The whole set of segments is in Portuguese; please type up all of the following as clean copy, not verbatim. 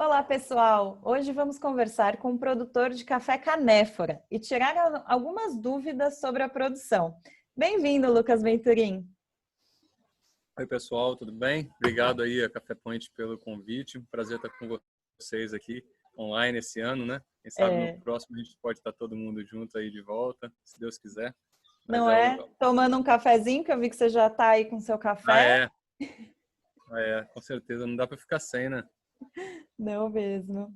Olá, pessoal! Hoje vamos conversar com um produtor de café canéfora e tirar algumas dúvidas sobre a produção. Bem-vindo, Lucas Venturim! Oi, pessoal, tudo bem? Obrigado aí a Café Point pelo convite. Prazer estar com vocês aqui online esse ano, né? Quem sabe no próximo a gente pode estar todo mundo junto aí de volta, se Deus quiser. Mas Não é? Tomando um cafezinho, que eu vi que você já está aí com seu café. Com certeza, não dá para ficar sem, né? Não mesmo.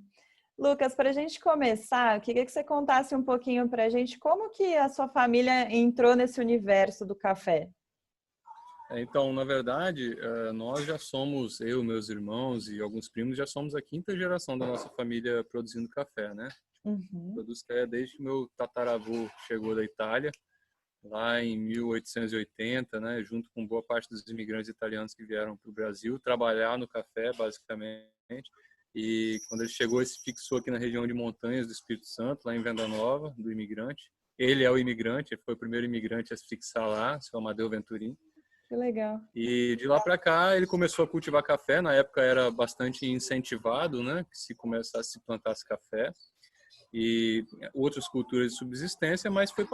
Lucas, para a gente começar, eu queria que você contasse um pouquinho para a gente como que a sua família entrou nesse universo do café. Então, na verdade, nós já somos, eu, meus irmãos e alguns primos, já somos a quinta geração da nossa família produzindo café, né? Produz café desde que meu tataravô chegou da Itália, lá em 1880, né, junto com boa parte dos imigrantes italianos que vieram para o Brasil trabalhar no café, basicamente. E quando ele chegou, ele se fixou aqui na região de Montanhas do Espírito Santo, lá em Venda Nova, do imigrante. Ele é o imigrante, ele foi o primeiro imigrante a se fixar lá, seu Amadeu Venturim. Que legal. E de lá para cá ele começou a cultivar café. Na época era bastante incentivado, né, que se começasse a se plantasse café e outras culturas de subsistência, mas foi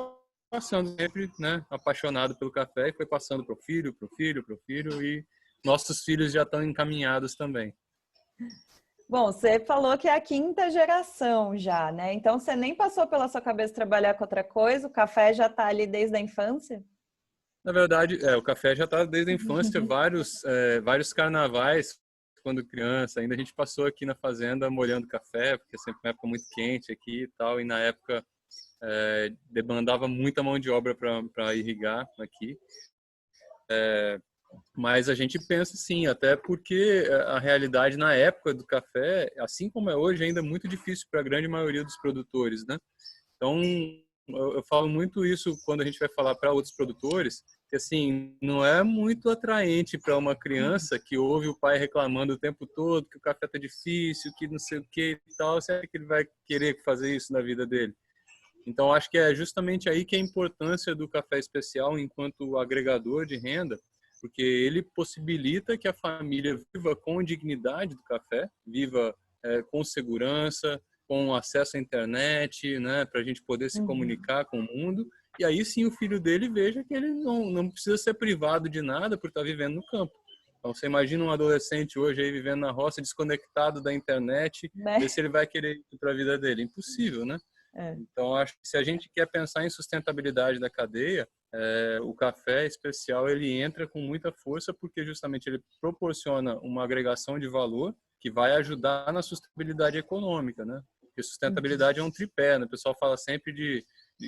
passando sempre, né, apaixonado pelo café, e foi passando para o filho, e nossos filhos já estão encaminhados também. Bom, você falou que é a quinta geração já, né? Então você nem passou pela sua cabeça trabalhar com outra coisa, o café já está ali desde a infância? Na verdade, o café já está desde a infância, vários carnavais, quando criança. Ainda a gente passou aqui na fazenda molhando café, porque é sempre uma época muito quente aqui e tal, e na época demandava muita mão de obra para irrigar aqui. Mas a gente pensa sim, até porque a realidade na época do café, assim como é hoje, ainda é muito difícil para a grande maioria dos produtores, né? Então, eu falo muito isso quando a gente vai falar para outros produtores, que assim, não é muito atraente para uma criança que ouve o pai reclamando o tempo todo que o café tá difícil, que não sei o que e tal, será que ele vai querer fazer isso na vida dele? Então, acho que é justamente aí que é a importância do café especial enquanto agregador de renda, porque ele possibilita que a família viva com dignidade do café, viva com segurança, com acesso à internet, né, para a gente poder se comunicar com o mundo. E aí sim o filho dele veja que ele não precisa ser privado de nada por estar vivendo no campo. Então, você imagina um adolescente hoje aí vivendo na roça, desconectado da internet, Né? ver se ele vai querer ir para a vida dele. Impossível, né? Então, acho que se a gente quer pensar em sustentabilidade da cadeia, o café especial ele entra com muita força porque justamente ele proporciona uma agregação de valor que vai ajudar na sustentabilidade econômica, né? Porque sustentabilidade é um tripé, né? O pessoal fala sempre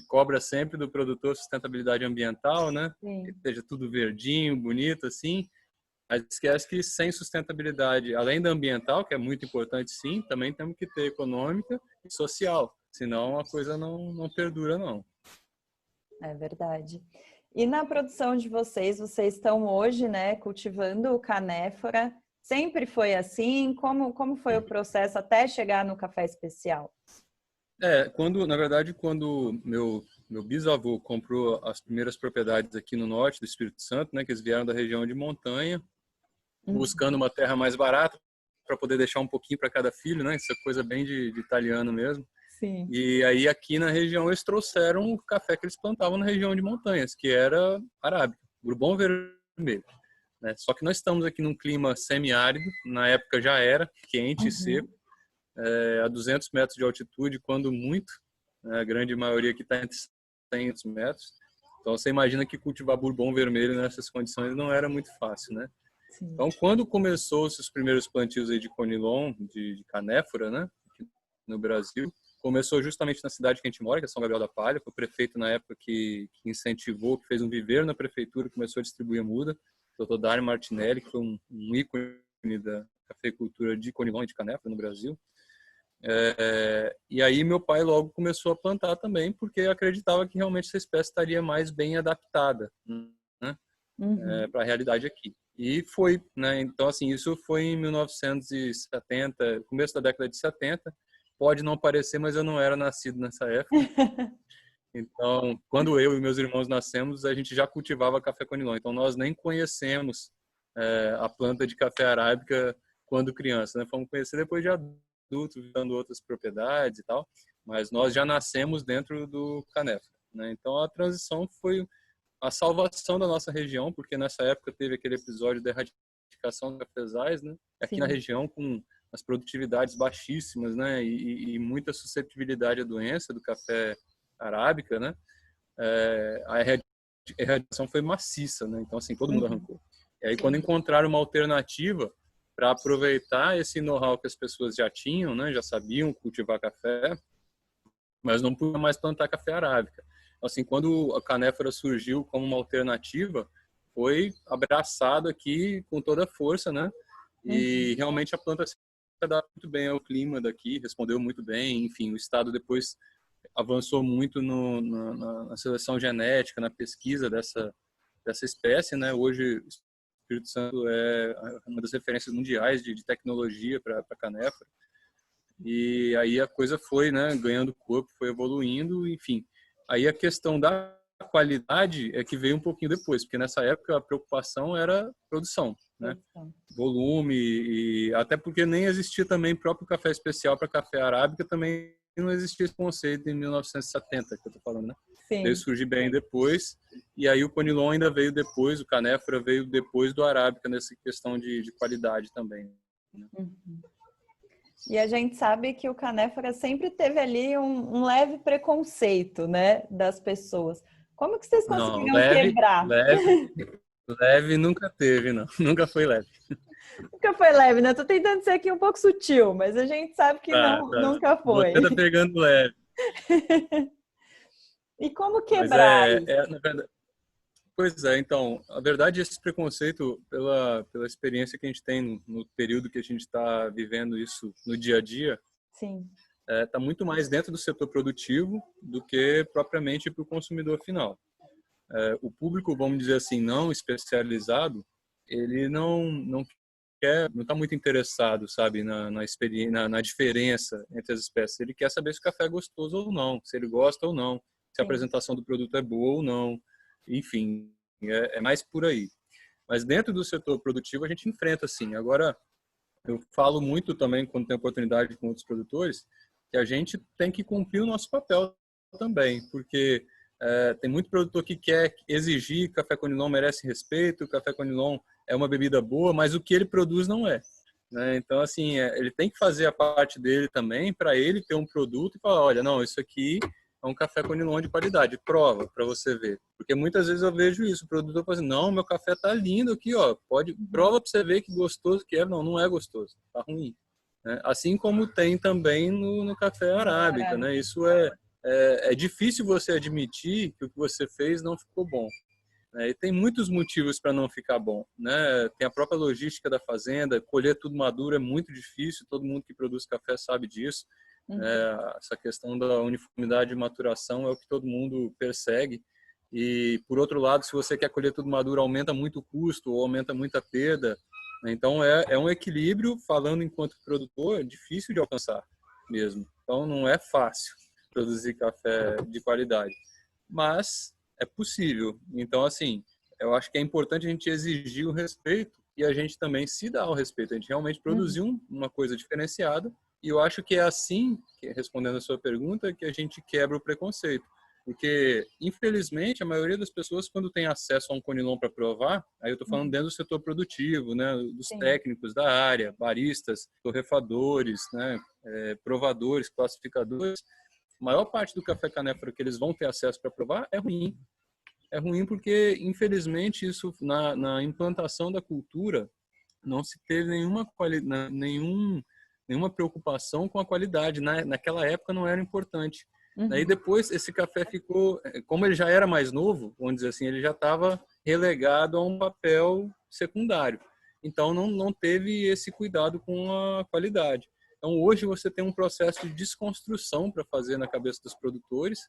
cobra sempre do produtor sustentabilidade ambiental, né? Que seja tudo verdinho, bonito, assim. Mas esquece que sem sustentabilidade, além da ambiental, que é muito importante sim, também temos que ter econômica e social. Senão a coisa não perdura, não. É verdade. E na produção de vocês estão hoje, né, cultivando o canéfora. Sempre foi assim? Como foi o processo até chegar no café especial? Na verdade, quando meu bisavô comprou as primeiras propriedades aqui no norte do Espírito Santo, né, que eles vieram da região de montanha, buscando uma terra mais barata para poder deixar um pouquinho para cada filho, né? Isso é coisa bem de italiano mesmo. Sim. E aí aqui na região eles trouxeram o café que eles plantavam na região de montanhas, que era arábica, Bourbon vermelho. Né? Só que nós estamos aqui num clima semiárido, na época já era quente e seco, a 200 metros de altitude, quando muito, né? A grande maioria aqui está entre 100 metros. Então você imagina que cultivar Bourbon vermelho nessas condições não era muito fácil, né? Sim. Então quando começou os primeiros plantios aí de conilon, de canéfora, né? Aqui no Brasil, começou justamente na cidade que a gente mora, que é São Gabriel da Palha. Foi o prefeito na época que incentivou, que fez um viveiro na prefeitura, começou a distribuir a muda. O Dr. Dário Martinelli, que foi um ícone da cafeicultura de conilon e de canéfora no Brasil. E aí meu pai logo começou a plantar também, porque acreditava que realmente essa espécie estaria mais bem adaptada, né, para a realidade aqui. E foi, né? Então, assim, isso foi em 1970, começo da década de 70. Pode não parecer, mas eu não era nascido nessa época. Então, quando eu e meus irmãos nascemos, a gente já cultivava café conilon. Então, nós nem conhecemos a planta de café arábica quando criança, né? Fomos conhecer depois de adulto. produto, dando outras propriedades e tal, mas nós já nascemos dentro do Canéfora, né? Então a transição foi a salvação da nossa região, porque nessa época teve aquele episódio da erradicação dos cafezais, né? Aqui Sim. na região com as produtividades baixíssimas, né? E muita suscetibilidade à doença do café arábica, né? A erradicação foi maciça, né? Então assim todo mundo arrancou. E aí quando encontraram uma alternativa para aproveitar esse know-how que as pessoas já tinham, né? Já sabiam cultivar café, mas não podia mais plantar café arábica. Assim, quando a canéfora surgiu como uma alternativa, foi abraçado aqui com toda a força, né? E realmente a planta se adapta muito bem ao clima daqui, respondeu muito bem. Enfim, o estado depois avançou muito na seleção genética, na pesquisa dessa espécie, né? Hoje o Espírito Santo é uma das referências mundiais de tecnologia para canéfora. E aí a coisa foi, né, ganhando corpo, foi evoluindo, enfim. Aí a questão da qualidade é que veio um pouquinho depois, porque nessa época a preocupação era produção, né? Volume, e até porque nem existia também próprio café especial para café arábica, também não existia esse conceito em 1970, que eu tô falando, né? Sim. Veio surgir bem depois, e aí o Conilon ainda veio depois, o canéfora veio depois do arábica nessa questão de qualidade também, né? E a gente sabe que o canéfora sempre teve ali um leve preconceito, né, das pessoas. Como que vocês Não, conseguiram quebrar? leve nunca teve, não. Nunca foi leve. Nunca foi leve, né? Tô tentando ser aqui um pouco sutil, mas a gente sabe que Tá. nunca foi. Você tá pegando leve. E como Mas quebrar isso? na verdade, pois é, então, a verdade, esse preconceito, pela experiência que a gente tem no período que a gente está vivendo isso no dia a dia, Sim. está muito mais dentro do setor produtivo do que propriamente para o consumidor final. O público, vamos dizer assim, não especializado, ele não está muito interessado, sabe, na experiência, na diferença entre as espécies. Ele quer saber se o café é gostoso ou não, se ele gosta ou não, se a apresentação do produto é boa ou não. Enfim, é mais por aí. Mas dentro do setor produtivo a gente enfrenta, sim. Agora, eu falo muito também, quando tem oportunidade com outros produtores, que a gente tem que cumprir o nosso papel também, porque tem muito produtor que quer exigir que café Conilon merece respeito, o café Conilon é uma bebida boa, mas o que ele produz não é, né? Então, assim, ele tem que fazer a parte dele também para ele ter um produto e falar, olha, não, isso aqui é um café Conilon de qualidade, prova para você ver. Porque muitas vezes eu vejo isso, o produtor fala assim, não, meu café tá lindo aqui, ó, prova para você ver que gostoso que é. Não, não é gostoso, tá ruim, né? Assim como tem também no café arábica, né? Isso é difícil você admitir que o que você fez não ficou bom, né? E tem muitos motivos para não ficar bom, né? Tem a própria logística da fazenda, colher tudo maduro é muito difícil, todo mundo que produz café sabe disso. Essa questão da uniformidade de maturação é o que todo mundo persegue. E, por outro lado, se você quer colher tudo maduro, aumenta muito o custo ou aumenta muita perda. Então, é um equilíbrio, falando enquanto produtor, difícil de alcançar mesmo. Então, não é fácil produzir café de qualidade, mas é possível. Então, assim, eu acho que é importante a gente exigir o respeito e a gente também se dar o respeito. A gente realmente produzir uma coisa diferenciada. E eu acho que é assim, respondendo a sua pergunta, que a gente quebra o preconceito. Porque, infelizmente, a maioria das pessoas, quando tem acesso a um Conilon para provar, aí eu estou falando dentro do setor produtivo, né, dos técnicos da área, baristas, torrefadores, né, provadores, classificadores, a maior parte do café canéfora que eles vão ter acesso para provar é ruim. É ruim porque, infelizmente, isso na implantação da cultura não se teve nenhuma preocupação com a qualidade. Naquela época não era importante. Aí depois esse café ficou, como ele já era mais novo, vamos dizer assim, ele já estava relegado a um papel secundário. Então não teve esse cuidado com a qualidade. Então hoje você tem um processo de desconstrução para fazer na cabeça dos produtores,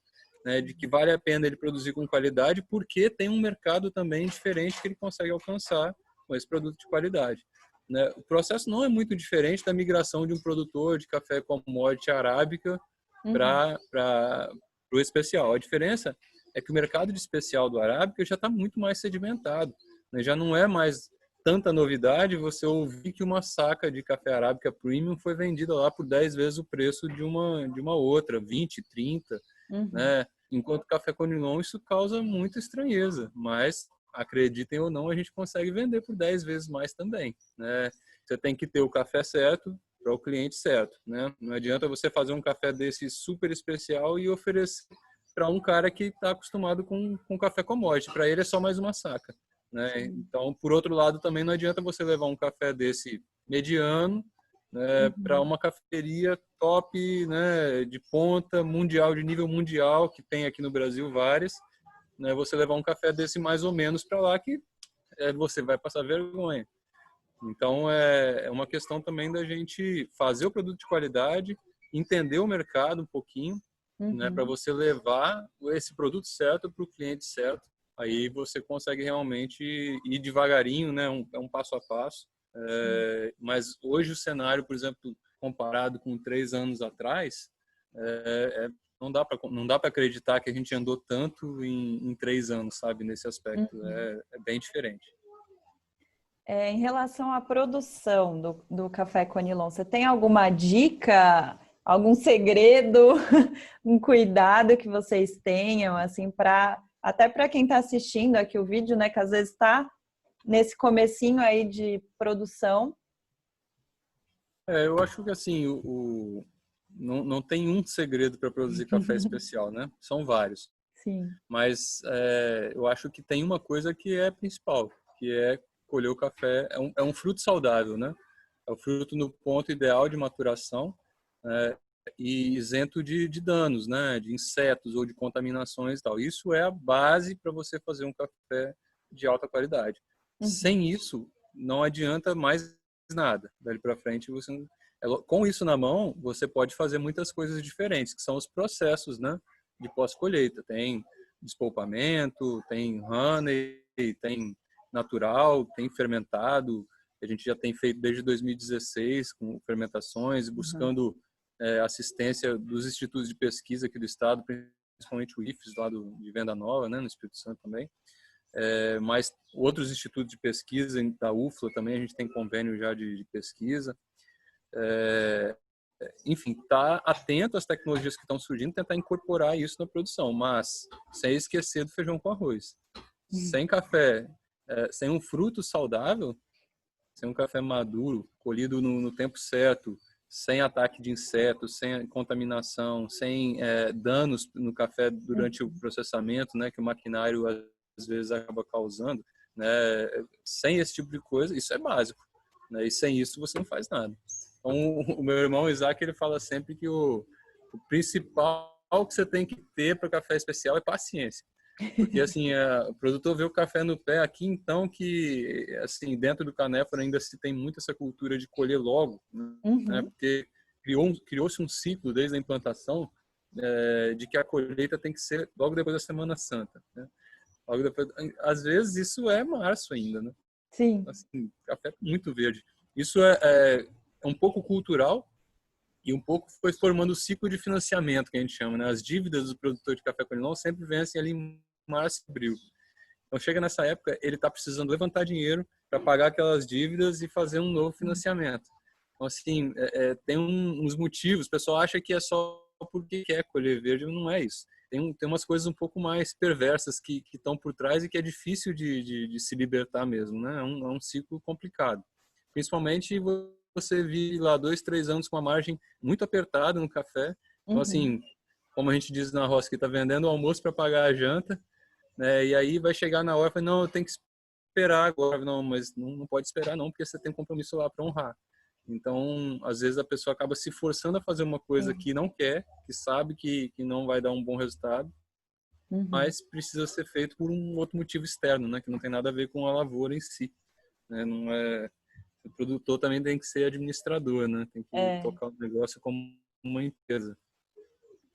né, de que vale a pena ele produzir com qualidade, porque tem um mercado também diferente que ele consegue alcançar com esse produto de qualidade, né? O processo não é muito diferente da migração de um produtor de café commodity arábica para o especial. A diferença é que o mercado de especial do arábica já está muito mais sedimentado, né? Já não é mais tanta novidade você ouvir que uma saca de café arábica premium foi vendida lá por 10 vezes o preço de uma outra, 20, 30, Uhum. né? Enquanto café Conilon isso causa muita estranheza, mas acreditem ou não, a gente consegue vender por 10 vezes mais também, né? Você tem que ter o café certo para o cliente certo, né? Não adianta você fazer um café desse super especial e oferecer para um cara que está acostumado com café commodity. Para ele é só mais uma saca, né? Sim. Então, por outro lado, também não adianta você levar um café desse mediano, né, para Uhum. uma cafeteria top, né, de ponta, mundial, de nível mundial, que tem aqui no Brasil várias, né? Você levar um café desse mais ou menos para lá que você vai passar vergonha. Então, é uma questão também da gente fazer o produto de qualidade, entender o mercado um pouquinho, né, para Uhum. você levar esse produto certo para o cliente certo. Aí você consegue realmente ir devagarinho, né, é um passo a passo. Sim. Mas hoje o cenário, por exemplo, comparado com 3 anos atrás, não dá para acreditar que a gente andou tanto em 3 anos, sabe, nesse aspecto. Uhum. É bem diferente. Em relação à produção do café Conilon, você tem alguma dica, algum segredo, um cuidado que vocês tenham, assim, para até para quem está assistindo aqui o vídeo, né, que às vezes está nesse comecinho aí de produção. Eu acho que assim, não tem um segredo para produzir café especial, né? São vários. Sim. Mas eu acho que tem uma coisa que é principal, que é colher o café. É um fruto saudável, né? É o fruto no ponto ideal de maturação, é, e isento de danos, né? De insetos ou de contaminações e tal. Isso é a base para você fazer um café de alta qualidade. Uhum. Sem isso, não adianta mais nada. Dali para frente, com isso na mão, você pode fazer muitas coisas diferentes, que são os processos, né? De pós-colheita. Tem despolpamento, tem honey, tem natural, tem fermentado. A gente já tem feito desde 2016 com fermentações, Uhum. buscando assistência dos institutos de pesquisa aqui do estado, principalmente o IFES lá de Venda Nova, né, no Espírito Santo também. Mas outros institutos de pesquisa, da UFLA também, a gente tem convênio já de pesquisa. Enfim, estar atento às tecnologias que estão surgindo, tentar incorporar isso na produção, mas sem esquecer do feijão com arroz. Sem café, sem um fruto saudável, sem um café maduro, colhido no tempo certo, sem ataque de insetos, sem contaminação, sem danos no café durante o processamento, né, que o maquinário às vezes acaba causando, né, sem esse tipo de coisa, isso é básico, né, e sem isso você não faz nada. Então, o meu irmão Isaac, ele fala sempre que o principal que você tem que ter para café especial é paciência. Porque, assim, o produtor vê o café no pé aqui, então, que, assim, dentro do Canéfora ainda se tem muito essa cultura de colher logo, né? Uhum. Porque criou-se um ciclo desde a implantação de que a colheita tem que ser logo depois da Semana Santa, né? Logo depois, às vezes isso é março ainda, né? Sim. Assim, café muito verde. Isso é um pouco cultural e um pouco foi formando o ciclo de financiamento que a gente chama, né? As dívidas do produtor de café Conilon sempre vencem ali em março e abril. Então chega nessa época, ele está precisando levantar dinheiro para pagar aquelas dívidas e fazer um novo financiamento. Então assim, tem uns motivos. O pessoal acha que é só porque quer colher verde, não é isso. Tem umas coisas um pouco mais perversas que estão por trás e que é difícil de se libertar mesmo, né? É um ciclo complicado. Principalmente você vive lá 2, 3 anos com uma margem muito apertada no café. Então, Uhum. assim, como a gente diz na roça, que está vendendo o almoço para pagar a janta, né? E aí vai chegar na hora e fala, não, eu tenho que esperar agora. Não, mas não pode esperar não, porque você tem um compromisso lá para honrar. Então, às vezes a pessoa acaba se forçando a fazer uma coisa Sim. que não quer, que sabe que não vai dar um bom resultado, Uhum. mas precisa ser feito por um outro motivo externo, né? Que não tem nada a ver com a lavoura em si, né? Não é... O produtor também tem que ser administrador, né? Tem que É. tocar o negócio como uma empresa.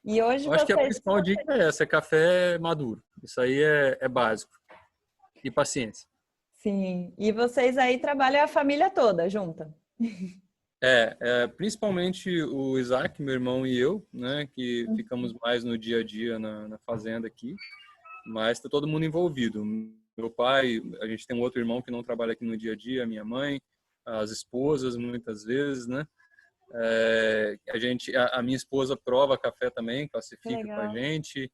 E hoje Eu acho que a vocês, principal dica é essa, é café maduro. Isso aí é básico. E paciência. sim, e vocês aí trabalham a família toda junta. Principalmente o Isaac, meu irmão e eu, né? Que ficamos mais no dia a dia na fazenda aqui. Mas está todo mundo envolvido. meu pai, a gente tem um outro irmão que não trabalha aqui no dia a dia, a minha mãe, as esposas muitas vezes, né? A minha esposa prova café também, Que classifica com a legal. gente,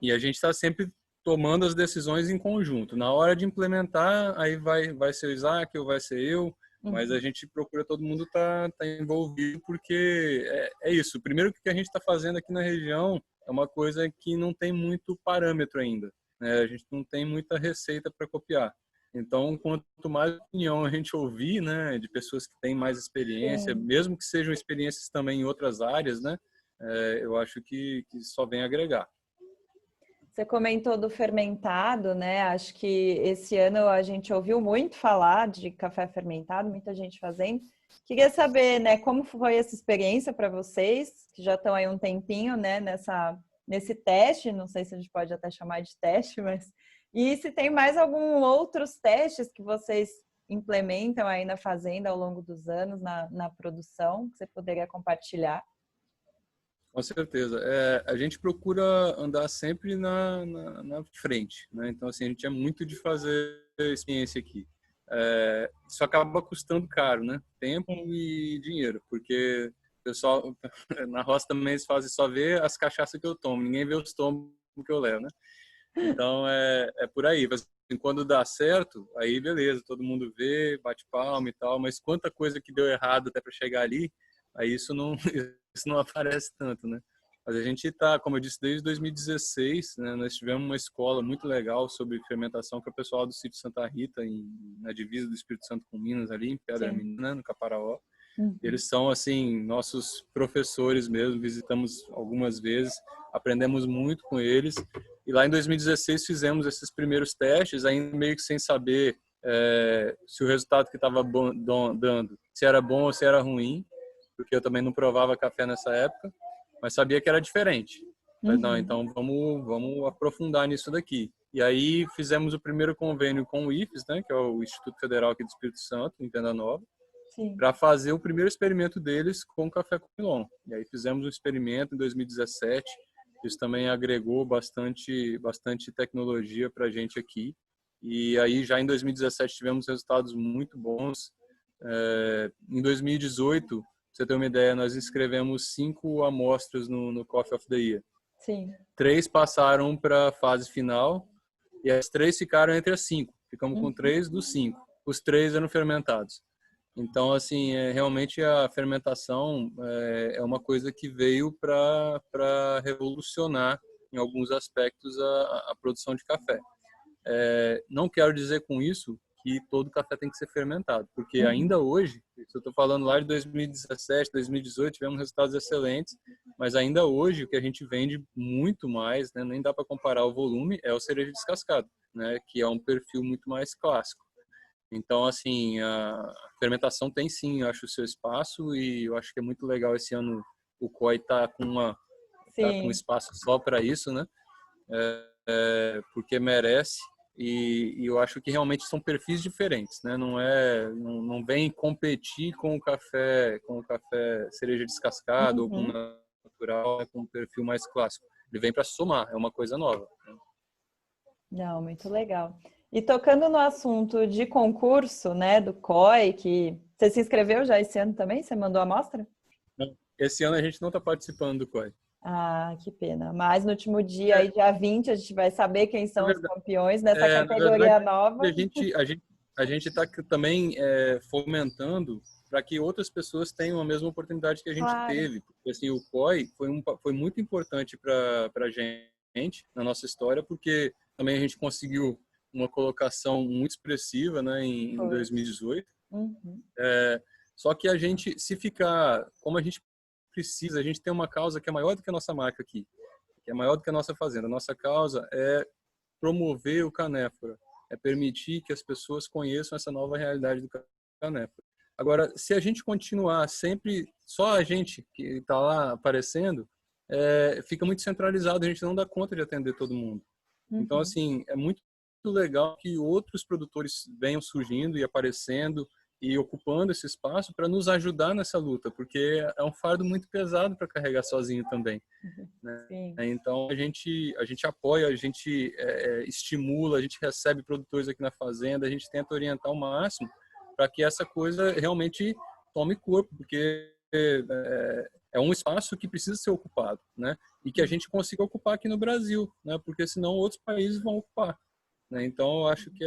e a gente está sempre tomando as decisões em conjunto. Na hora de implementar, aí vai ser o Isaac ou vai ser eu, mas a Uhum. gente procura todo mundo tá envolvido, porque é isso. Primeiro, que a gente está fazendo aqui na região é uma coisa que não tem muito parâmetro ainda, né? A gente não tem muita receita para copiar. Então, quanto mais opinião a gente ouvir, né, de pessoas que têm mais experiência, Sim. mesmo que sejam experiências também em outras áreas, né, eu acho que só vem agregar. Você comentou do fermentado, né? Acho que esse ano a gente ouviu muito falar de café fermentado, muita gente fazendo. Queria saber, né, como foi essa experiência para vocês, que já estão aí um tempinho, né, nesse teste, não sei se a gente pode até chamar de teste, mas e se tem mais algum outros testes que vocês implementam aí na fazenda ao longo dos anos, na produção, que você poderia compartilhar? Com certeza. A gente procura andar sempre na frente, né? Então, assim, a gente é muito de fazer experiência aqui. Isso acaba custando caro, né? Tempo Sim. e dinheiro, porque o pessoal na roça também eles fazem só ver as cachaças que eu tomo, ninguém vê os tomos que eu levo, né? Então, é por aí. Mas, assim, quando dá certo, aí beleza, todo mundo vê, bate palma e tal, mas quanta coisa que deu errado até para chegar ali, aí isso não, isso não aparece tanto, né? Mas a gente está, como eu disse, desde 2016, né, nós tivemos uma escola muito legal sobre fermentação que é o pessoal do sítio Santa Rita, na divisa do Espírito Santo com Minas, ali em Pedra Sim. Menina, no Caparaó. Uhum. Eles são, assim, nossos professores mesmo, visitamos algumas vezes, aprendemos muito com eles. E lá em 2016 fizemos esses primeiros testes, ainda meio que sem saber se o resultado que estava dando, se era bom ou se era ruim, porque eu também não provava café nessa época, mas sabia que era diferente. Falei, não, Uhum. então vamos aprofundar nisso daqui. E aí fizemos o primeiro convênio com o IFES, né, que é o Instituto Federal aqui do Espírito Santo, em Venda Nova, Sim. para fazer o primeiro experimento deles com café Conilon. E aí fizemos um experimento em 2017. Isso também agregou bastante tecnologia para a gente aqui. E aí já em 2017 tivemos resultados muito bons. Em 2018, pra você ter uma ideia, nós inscrevemos 5 amostras no Coffee of the Year. Sim. 3 passaram para a fase final e as 3 ficaram entre as 5. Ficamos com Uhum. 3 dos 5. Os 3 eram fermentados. Então, assim, realmente a fermentação é uma coisa que veio para revolucionar, em alguns aspectos, a produção de café. Não quero dizer com isso que todo café tem que ser fermentado, porque Uhum. ainda hoje, se eu estou falando lá de 2017, 2018, tivemos resultados excelentes, mas ainda hoje o que a gente vende muito mais, né, nem dá para comparar o volume, é o cereja descascado, né, que é um perfil muito mais clássico. Então, assim, a fermentação tem sim, eu acho, o seu espaço e eu acho que é muito legal esse ano o COI tá com Sim. espaço só para isso, né? Porque merece e eu acho que realmente são perfis diferentes, né? Não vem competir com o café cereja descascado ou com Uhum. o natural, com um perfil mais clássico. Ele vem para somar, é uma coisa nova, né? Não, muito legal. E tocando no assunto de concurso, né, do COI, que você se inscreveu já esse ano também? Você mandou a amostra? Esse ano a gente não está participando do COI. Ah, que pena. Mas no último dia, aí, dia 20, a gente vai saber quem Na são os verdade, campeões nessa na verdade, categoria nova. a gente está também fomentando para que outras pessoas tenham a mesma oportunidade que a gente Claro. teve. Porque, assim, o COI foi muito importante para a gente, na nossa história, porque também a gente conseguiu uma colocação muito expressiva, né, em Foi. 2018. Uhum. Só que a gente, se ficar como a gente precisa, a gente tem uma causa que é maior do que a nossa marca aqui, que é maior do que a nossa fazenda. A nossa causa é promover o canéfora, é permitir que as pessoas conheçam essa nova realidade do canéfora. Agora, se a gente continuar sempre só a gente que está lá aparecendo, fica muito centralizado, a gente não dá conta de atender todo mundo. Então, Uhum. assim, é muito legal que outros produtores venham surgindo e aparecendo e ocupando esse espaço para nos ajudar nessa luta, porque é um fardo muito pesado para carregar sozinho também, né? Sim. Então a gente apoia, a gente estimula, a gente recebe produtores aqui na fazenda, a gente tenta orientar ao máximo para que essa coisa realmente tome corpo, porque é um espaço que precisa ser ocupado, né? E que a gente consiga ocupar aqui no Brasil, né? Porque senão outros países vão ocupar, né? Então eu acho que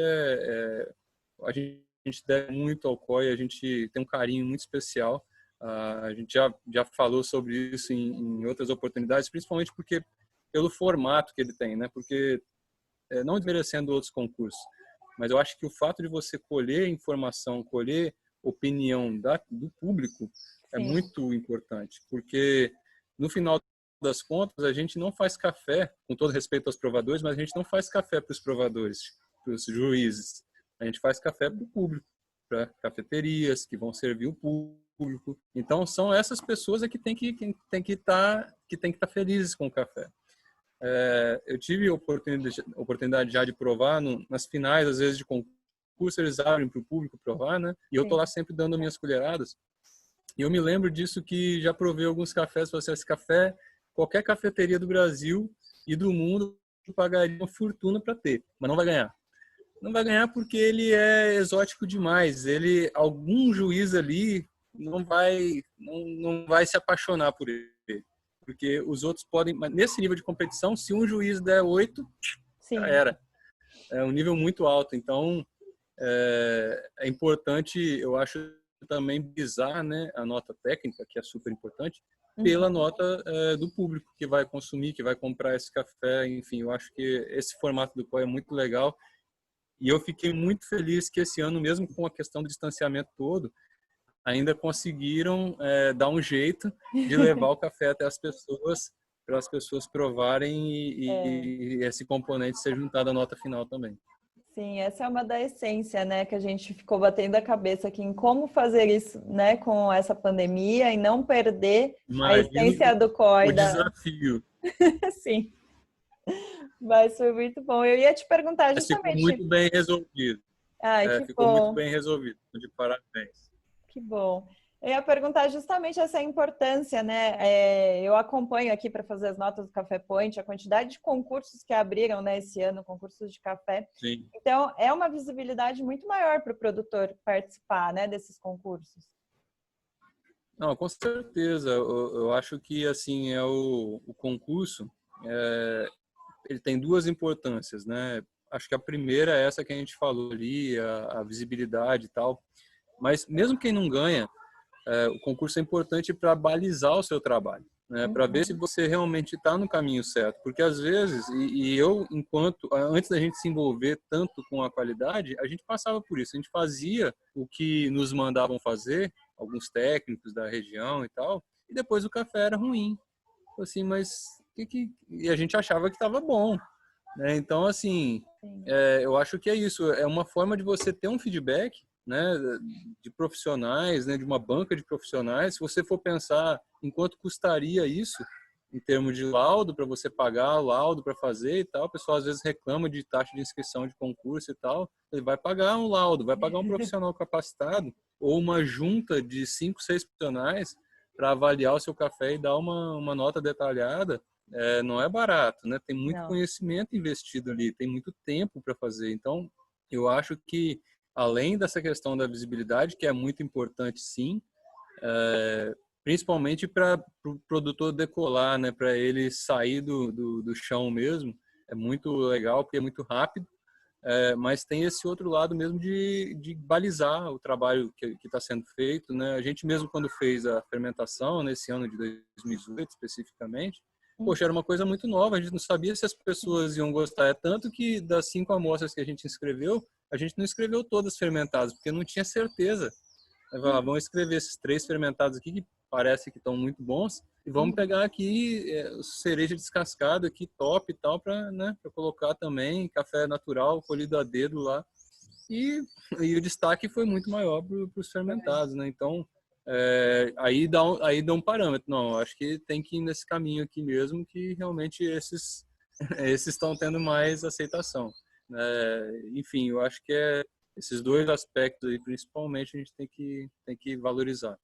a gente deve muito ao COI, a gente tem um carinho muito especial. A gente já falou sobre isso em outras oportunidades, principalmente porque pelo formato que ele tem, né? Porque não desmerecendo outros concursos, mas eu acho que o fato de você colher informação, colher opinião do público é Sim. muito importante, porque no final das contas a gente não faz café, com todo respeito aos provadores, mas a gente não faz café para os provadores, para os juízes. A gente faz café para o público, para cafeterias que vão servir o público. Então são essas pessoas que tem que estar felizes com o café. Eu tive a oportunidade já de provar nas finais, às vezes de concurso, eles abrem para o público provar, né? E eu tô lá sempre dando minhas colheradas. E eu me lembro disso, que já provei alguns cafés, falei assim, esse café, qualquer cafeteria do Brasil e do mundo pagaria uma fortuna para ter, mas não vai ganhar. Não vai ganhar porque ele é exótico demais. Algum juiz ali não vai se apaixonar por ele. Porque os outros podem, mas nesse nível de competição, se um juiz der 8, já era. É um nível muito alto. Então, é importante, eu acho, também visar, né, a nota técnica, que é super importante, pela nota do público que vai consumir, que vai comprar esse café. Enfim, eu acho que esse formato do COI é muito legal. E eu fiquei muito feliz que esse ano, mesmo com a questão do distanciamento todo, ainda conseguiram dar um jeito de levar o café até as pessoas, para as pessoas provarem e esse componente ser juntado à nota final também. Sim, essa é uma da essência, né, que a gente ficou batendo a cabeça aqui em como fazer isso, né, com essa pandemia e não perder a essência do COI. O desafio. Sim, mas foi muito bom. Eu ia te perguntar Mas ficou justamente... muito bem resolvido. Ai, que Ficou muito bom. bem resolvido. De parabéns. Que bom. Eu ia perguntar justamente essa importância, né? Eu acompanho aqui para fazer as notas do Café Point, a quantidade de concursos que abriram, né, esse ano, concursos de café. Sim. Então, é uma visibilidade muito maior para o produtor participar, né, desses concursos. Não, com certeza. Eu acho que assim o concurso ele tem duas importâncias, né? Acho que a primeira é essa que a gente falou ali, a visibilidade e tal. Mas mesmo quem não ganha, o concurso é importante para balizar o seu trabalho, né? Para ver se você realmente está no caminho certo. Porque às vezes, eu, antes da gente se envolver tanto com a qualidade, a gente passava por isso. A gente fazia o que nos mandavam fazer, alguns técnicos da região e tal, e depois o café era ruim. Assim, mas e a gente achava que estava bom, né? Então, assim, eu acho que é isso. É uma forma de você ter um feedback, né, de profissionais, né, de uma banca de profissionais. Se você for pensar em quanto custaria isso em termos de laudo, para você pagar o laudo para fazer e tal, o pessoal às vezes reclama de taxa de inscrição de concurso e tal. Ele vai pagar um laudo, vai pagar um profissional capacitado ou uma junta de 5, 6 profissionais para avaliar o seu café e dar uma nota detalhada. Não é barato, né? Tem muito conhecimento investido ali, tem muito tempo para fazer. Então, eu acho que, além dessa questão da visibilidade, que é muito importante, sim, principalmente para o produtor decolar, né? Para ele sair do chão mesmo, é muito legal, porque é muito rápido. Mas tem esse outro lado mesmo de balizar o trabalho que está sendo feito, né? A gente mesmo, quando fez a fermentação, nesse ano de 2018 especificamente, poxa, era uma coisa muito nova, a gente não sabia se as pessoas iam gostar. É tanto que das 5 amostras que a gente inscreveu, a gente não escreveu todas fermentadas, porque não tinha certeza. Vamos escrever esses 3 fermentados aqui, que parece que estão muito bons, e vamos pegar aqui cereja descascada aqui, top e tal, para, né, colocar também café natural, colhido a dedo lá. E o destaque foi muito maior para os fermentados, né? Então, aí dá um parâmetro. Não, acho que tem que ir nesse caminho aqui mesmo, que realmente esses estão tendo mais aceitação. Enfim, eu acho que esses dois aspectos aí, principalmente, a gente tem que valorizar.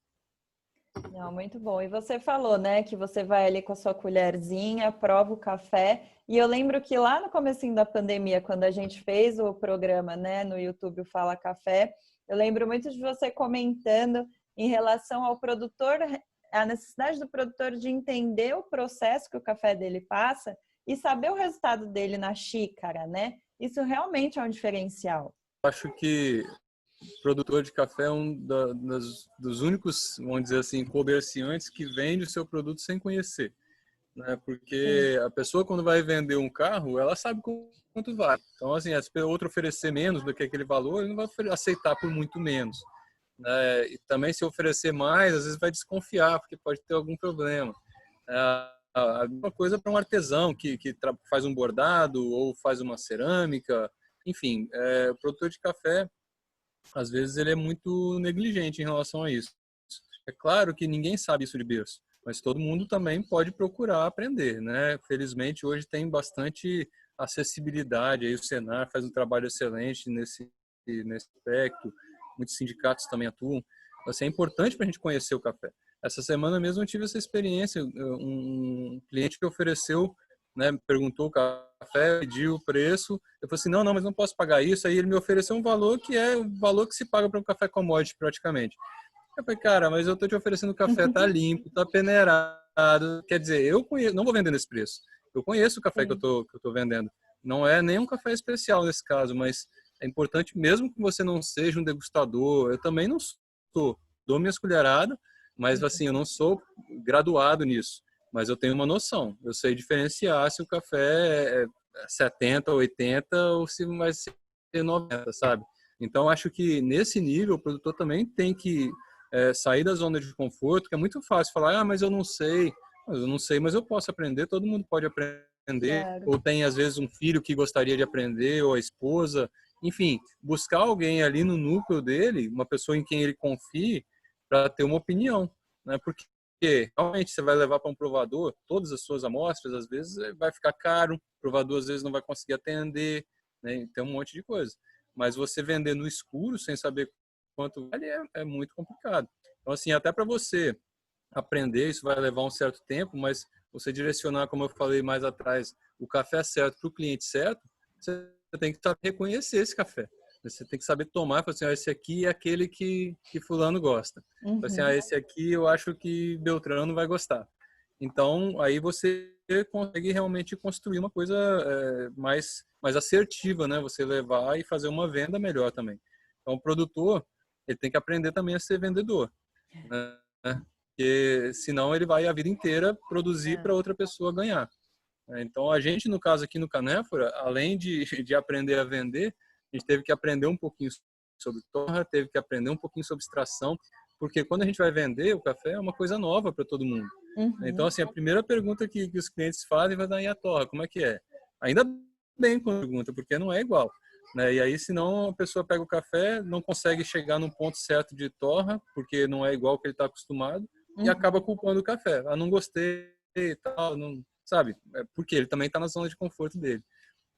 Não, muito bom. E você falou, né, que você vai ali com a sua colherzinha, prova o café. E eu lembro que lá no comecinho da pandemia, quando a gente fez o programa, né, no YouTube o Fala Café, eu lembro muito de você comentando em relação ao produtor, a necessidade do produtor de entender o processo que o café dele passa e saber o resultado dele na xícara, né? Isso realmente é um diferencial. Acho que produtor de café é dos únicos, vamos dizer assim, comerciantes que vende o seu produto sem conhecer, né? Sim. Porque a pessoa, quando vai vender um carro, ela sabe quanto vale. Então, assim, se o outro oferecer menos do que aquele valor, ele não vai aceitar por muito menos, né? E também, se oferecer mais, às vezes vai desconfiar, porque pode ter algum problema. A mesma coisa para um artesão que faz um bordado ou faz uma cerâmica. Enfim, o produtor de café, às vezes, ele é muito negligente em relação a isso. É claro que ninguém sabe isso de berço, mas todo mundo também pode procurar aprender, né? Felizmente, hoje tem bastante acessibilidade. Aí o Senar faz um trabalho excelente nesse aspecto. Muitos sindicatos também atuam. Assim, é importante para a gente conhecer o café. Essa semana mesmo eu tive essa experiência. Um cliente que ofereceu, né, perguntou o café, pediu o preço. Eu falei assim, não, mas não posso pagar isso. Aí ele me ofereceu um valor que é o valor que se paga para um café commodity, praticamente. Eu falei, cara, mas eu tô te oferecendo café, tá limpo, tá peneirado. Quer dizer, eu conheço, não vou vender nesse preço. Eu conheço o café que Sim. eu tô vendendo. Não é nenhum café especial nesse caso, mas é importante, mesmo que você não seja um degustador, eu também não sou. Dou minhas colheradas, mas assim, eu não sou graduado nisso. Mas eu tenho uma noção. Eu sei diferenciar se o café é 70, 80 ou se vai ser 90, sabe? Então, acho que nesse nível, o produtor também tem que sair da zona de conforto, que é muito fácil falar, mas eu não sei. Mas eu não sei, mas eu posso aprender, todo mundo pode aprender. Claro. Ou tem, às vezes, um filho que gostaria de aprender, ou a esposa. Enfim, buscar alguém ali no núcleo dele, uma pessoa em quem ele confie, para ter uma opinião, né? Porque realmente você vai levar para um provador todas as suas amostras, às vezes vai ficar caro, o provador às vezes não vai conseguir atender, né? Tem um monte de coisa. Mas você vender no escuro sem saber quanto vale é muito complicado. Então, assim, até para você aprender, isso vai levar um certo tempo, mas você direcionar, como eu falei mais atrás, o café certo para o cliente certo, você tem que saber reconhecer esse café. Você tem que saber tomar e falar assim, esse aqui é aquele que fulano gosta. Assim, Uhum. esse aqui eu acho que Beltrano vai gostar. Então, aí você consegue realmente construir uma coisa mais assertiva, né? Você levar e fazer uma venda melhor também. Então, o produtor, ele tem que aprender também a ser vendedor, né? Porque senão ele vai a vida inteira produzir É. para outra pessoa ganhar. Então, a gente, no caso aqui no Canéfora, além de aprender a vender, a gente teve que aprender um pouquinho sobre torra, teve que aprender um pouquinho sobre extração, porque quando a gente vai vender o café é uma coisa nova para todo mundo. Então, Uhum. assim, a primeira pergunta que os clientes fazem vai dar, e a torra, como é que é? Ainda bem com a pergunta, porque não é igual, né? E aí, senão a pessoa pega o café, não consegue chegar no ponto certo de torra, porque não é igual que ele está acostumado, e acaba Uhum. culpando o café. Ah, não gostei e tal, não, sabe? Porque ele também está na zona de conforto dele.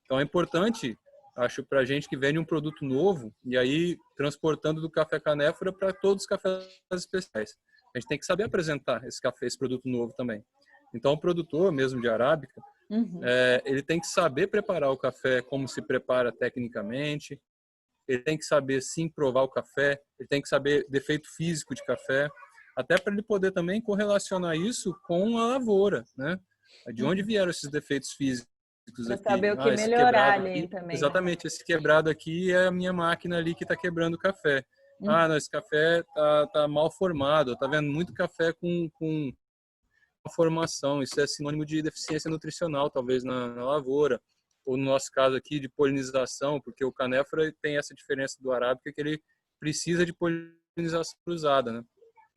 Então, é importante, acho, para a gente que vende um produto novo, e aí transportando do café canéfora para todos os cafés especiais. A gente tem que saber apresentar esse café, esse produto novo também. Então, o produtor mesmo de arábica, Uhum. ele tem que saber preparar o café como se prepara tecnicamente, ele tem que saber sim provar o café, ele tem que saber defeito físico de café, até para ele poder também correlacionar isso com a lavoura, né? De onde Uhum. vieram esses defeitos físicos Para aqui? saber o que Ah, esse melhorar quebrado ali aqui, também, né? exatamente, esse quebrado aqui é a minha máquina ali que está quebrando o café. Uhum. Ah, não, esse café tá mal formado, tá vendo muito café com formação, isso é sinônimo de deficiência nutricional, talvez na lavoura, ou no nosso caso aqui de polinização, porque o canéfora tem essa diferença do arábica que ele precisa de polinização cruzada, né?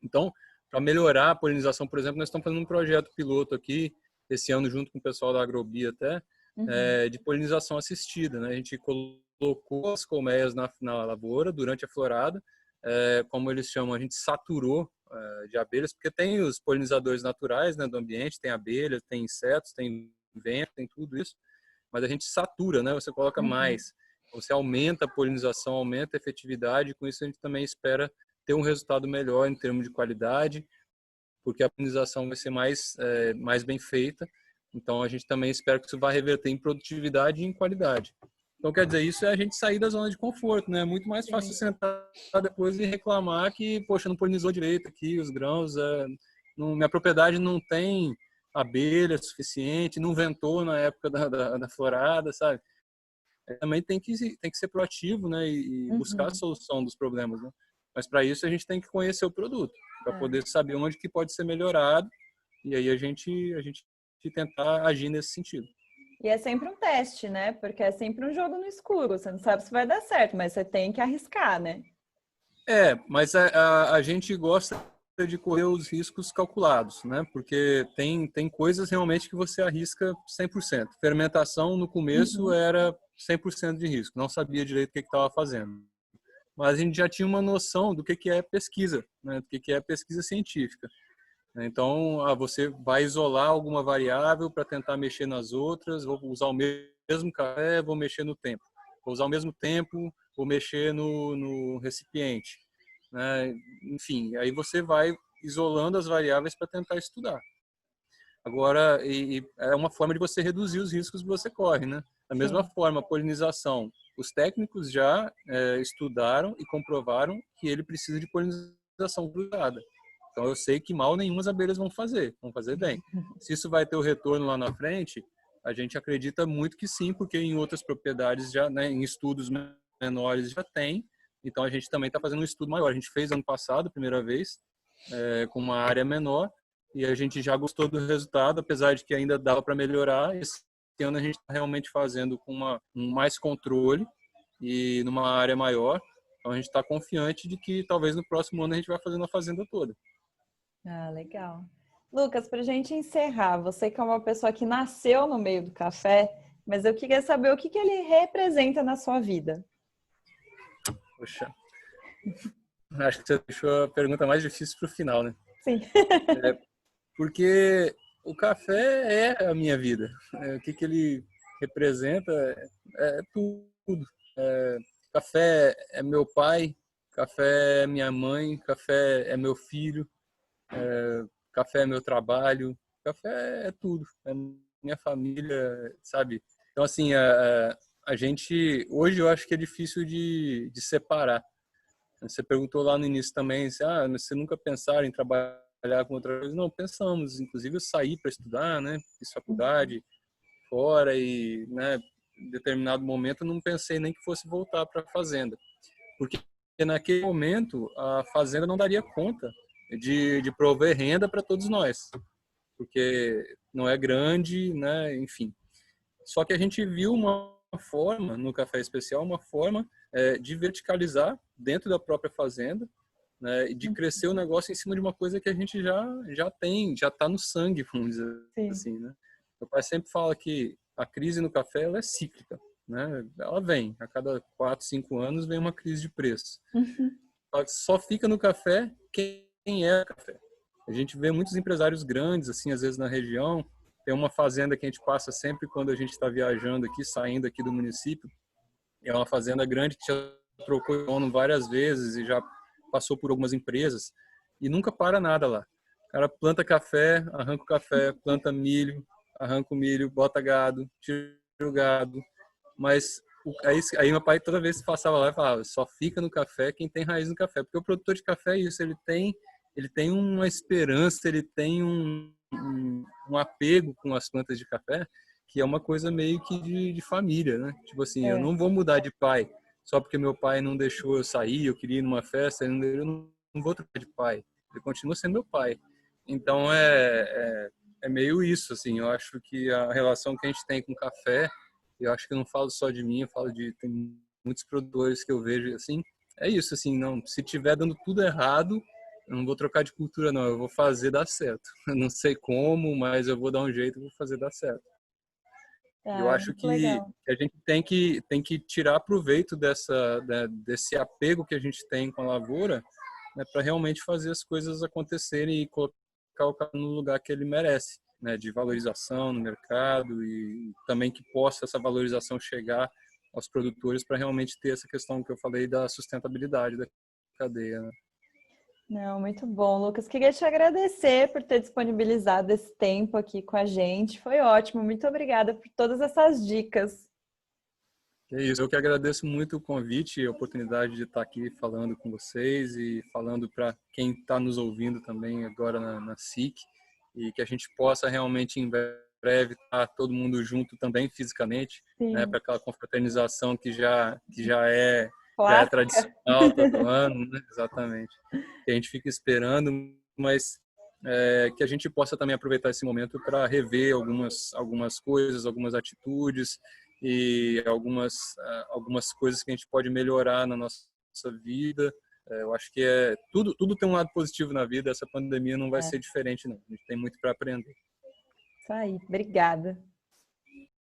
Então, para melhorar a polinização, por exemplo, nós estamos fazendo um projeto piloto aqui esse ano junto com o pessoal da Agrobia até, Uhum. de polinização assistida, né? A gente colocou as colmeias na lavoura durante a florada, como eles chamam, a gente saturou de abelhas, porque tem os polinizadores naturais, né, do ambiente, tem abelhas, tem insetos, tem vento, tem tudo isso, mas a gente satura, né, você coloca Uhum. mais. Você aumenta a polinização, aumenta a efetividade, com isso a gente também espera ter um resultado melhor em termos de qualidade, porque a polinização vai ser mais bem feita. Então, a gente também espera que isso vá reverter em produtividade e em qualidade. Então, quer dizer, isso é a gente sair da zona de conforto, né? É muito mais fácil sentar depois e reclamar que, poxa, não polinizou direito aqui os grãos, minha propriedade não tem abelha suficiente, não ventou na época da florada, sabe? Também tem que ser proativo, né? E buscar a solução dos problemas, né? Mas para isso a gente tem que conhecer o produto, para poder saber onde que pode ser melhorado, e aí a gente tentar agir nesse sentido. E é sempre um teste, né? Porque é sempre um jogo no escuro. Você não sabe se vai dar certo, mas você tem que arriscar, né? Mas a gente gosta de correr os riscos calculados, né? Porque tem coisas realmente que você arrisca 100%. Fermentação, no começo, era 100% de risco. Não sabia direito o que estava fazendo. Mas a gente já tinha uma noção do que é pesquisa, né? Do que é pesquisa científica. Então, você vai isolar alguma variável para tentar mexer nas outras, vou usar o mesmo café, vou mexer no tempo. Vou usar o mesmo tempo, vou mexer no recipiente. Né? Enfim, aí você vai isolando as variáveis para tentar estudar. Agora, é uma forma de você reduzir os riscos que você corre, né? Da mesma forma, a polinização. Os técnicos já estudaram e comprovaram que ele precisa de polinização cruzada. Então, eu sei que mal nenhuma as abelhas vão fazer bem. Se isso vai ter o retorno lá na frente, a gente acredita muito que sim, porque em outras propriedades, já, né, em estudos menores já tem. Então, a gente também está fazendo um estudo maior. A gente fez ano passado, primeira vez, com uma área menor, e a gente já gostou do resultado, apesar de que ainda dava para melhorar. Esse ano a gente está realmente fazendo com mais controle e numa área maior. Então, a gente está confiante de que talvez no próximo ano a gente vai fazendo a fazenda toda. Ah, legal. Lucas, para a gente encerrar, você que é uma pessoa que nasceu no meio do café, mas eu queria saber o que ele representa na sua vida. Poxa, acho que você deixou a pergunta mais difícil para o final, né? Sim. Porque o café é a minha vida. O que ele representa é tudo. Café é meu pai, café é minha mãe, café é meu filho, café é meu trabalho, café é tudo, é minha família, sabe? Então, assim, a gente, hoje eu acho que é difícil de separar. Você perguntou lá no início também, você nunca pensaram em trabalhar com outra coisa? Não, pensamos, inclusive eu saí para estudar, né? Fiz faculdade fora e, né, em determinado momento eu não pensei nem que fosse voltar para a fazenda. Porque naquele momento a fazenda não daria conta de prover renda para todos nós, porque não é grande, né? Enfim. Só que a gente viu uma forma no Café Especial, uma forma de verticalizar dentro da própria fazenda, né? E de crescer o negócio em cima de uma coisa que a gente já tem, já está no sangue, vamos dizer assim, né? Meu pai sempre fala que a crise no café ela é cíclica, né? Ela vem, a cada 4, 5 anos vem uma crise de preço. Só fica no café quem é café. A gente vê muitos empresários grandes, assim, às vezes na região. Tem uma fazenda que a gente passa sempre quando a gente está viajando aqui, saindo aqui do município. É uma fazenda grande que já trocou de dono várias vezes e já passou por algumas empresas e nunca para nada lá. O cara planta café, arranca o café, planta milho, arranca o milho, bota gado, tira o gado. Mas aí meu pai toda vez que passava lá falava, só fica no café quem tem raiz no café. Porque o produtor de café é isso, ele tem uma esperança, ele tem um apego com as plantas de café, que é uma coisa meio que de família, né? Tipo assim, eu não vou mudar de pai só porque meu pai não deixou eu sair, eu queria ir numa festa, eu não vou trocar de pai. Ele continua sendo meu pai. Então é meio isso, assim. Eu acho que a relação que a gente tem com o café, eu acho que eu não falo só de mim, eu falo tem muitos produtores que eu vejo assim. É isso, assim, não. Se tiver dando tudo errado, eu não vou trocar de cultura, não. Eu vou fazer dar certo. Eu não sei como, mas eu vou dar um jeito e vou fazer dar certo. Eu acho Muito que legal. a gente tem que tirar proveito desse apego que a gente tem com a lavoura, né, para realmente fazer as coisas acontecerem e colocar o cara no lugar que ele merece, né, de valorização no mercado e também que possa essa valorização chegar aos produtores para realmente ter essa questão que eu falei da sustentabilidade da cadeia, né? Não, muito bom, Lucas. Queria te agradecer por ter disponibilizado esse tempo aqui com a gente. Foi ótimo. Muito obrigada por todas essas dicas. É isso. Eu que agradeço muito o convite e a oportunidade de estar aqui falando com vocês e falando para quem está nos ouvindo também agora na SIC, e que a gente possa realmente em breve estar todo mundo junto também fisicamente, né, Sim, para aquela confraternização que já é clássica. tradicional todo ano, né? Exatamente. Que a gente fica esperando, mas que a gente possa também aproveitar esse momento para rever algumas coisas, algumas atitudes e algumas coisas que a gente pode melhorar na nossa vida. Eu acho que tudo tem um lado positivo na vida. Essa pandemia não vai É, ser diferente, não. A gente tem muito para aprender. isso aí. Obrigada.